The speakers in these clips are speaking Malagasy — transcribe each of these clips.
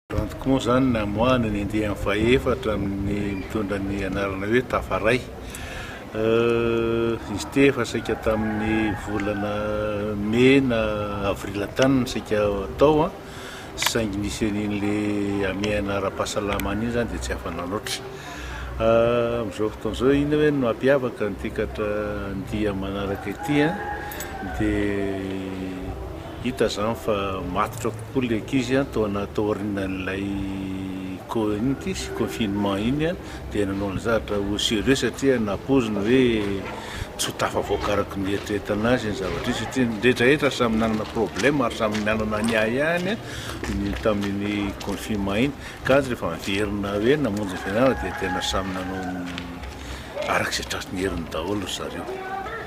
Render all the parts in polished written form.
Rantoko moa zany namoahana ny andeha amin'ny faefatra amin'ny mitondra ny anarana hoe Tafaray. Izy ty efa saika tamin'ny volana Mai na Avrila tany saika tao saingy nisy an'ile ame anara-pahasalamana iny zany dia tsy afa-nanoatra. Amin'izao fotoana izao iny hoe no mampiavaka ny tekatra ndia manaraka ity dia hita zany fa matotra kokoa ilay ankizy tao anaty aorianan'ilay confinement iny dia nanao an'izatra ho sérieux satria napoizina hoe tsy ho tafavoaka araka ny eritreretana azy ny zavatra io satria ny rehetrarehetra samy nanana problème ary samy nanana ny ahany tamin'ny confinement iny ka rehefa miverina hoe namonjy ny fianarana dia tena samy nanao arak'izay tratry ny heriny daholo zareo.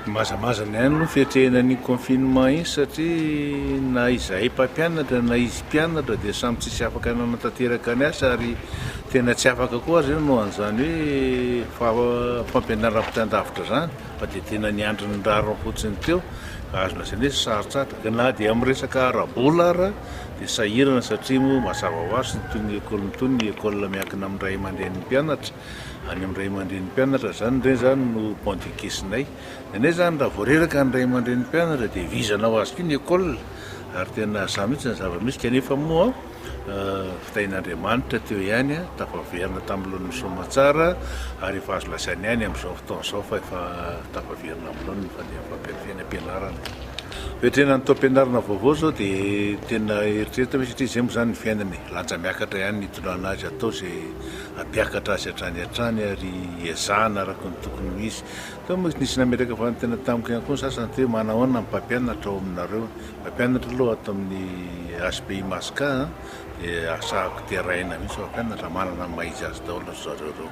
Mazamazana ihany no fiatrehanan'ny confinement iny satria na izahay mpampianatra na izy mpianatra dia samy tsisy afaka nanantanteraka ny asa ary tena tsy afaka koa azy no an'izany hoe fampianaram-pitandavitra zany fa dia tena niandry ny rariny fotsiny teo azo lazaina hoe sarotsatra na dia amin'ny resaka ara-bola ara dia sahirana satria moa mazava ho azy toy ny école miankina amin'ny ray aman-dren'ny mpianatra any amin'ny ray aman-dren'ny mpianatra zany ireny zany no point de questionay nay zany raha voareraka ny ray aman-dren'ny mpianatra dia vizana ho azy koa ny école ary tena za mihitsy ny zava-misy kanefa moa fitahin'Andriamanitra teo ihany tafaverina tamin'olohan'ny Soamatsara ary efa azo lasainy ihany amin'izao fotoana izao fa efa tafaverina amin'olona fa dia fampianarana. Fetrena ny taom-pianarana vaovao zao dia tena eritreritra hoe satria izay moa zany ny fiainany lanja miakatra ihany ny itondrana azy atao izay ampiakatra azy hatrany ary ezahana araka ny tokony ho izy. Tao moa nisy nametraka fanontena tamiko ihany koa ny sasany hoe manao ahoana ny mpampianatra ao aminareo. Mpampianatra aloha ato amin'ny HPI Masika dia asahako terrain mihitsy mpampianatra manana ny maha izy azy daholo zareo reo.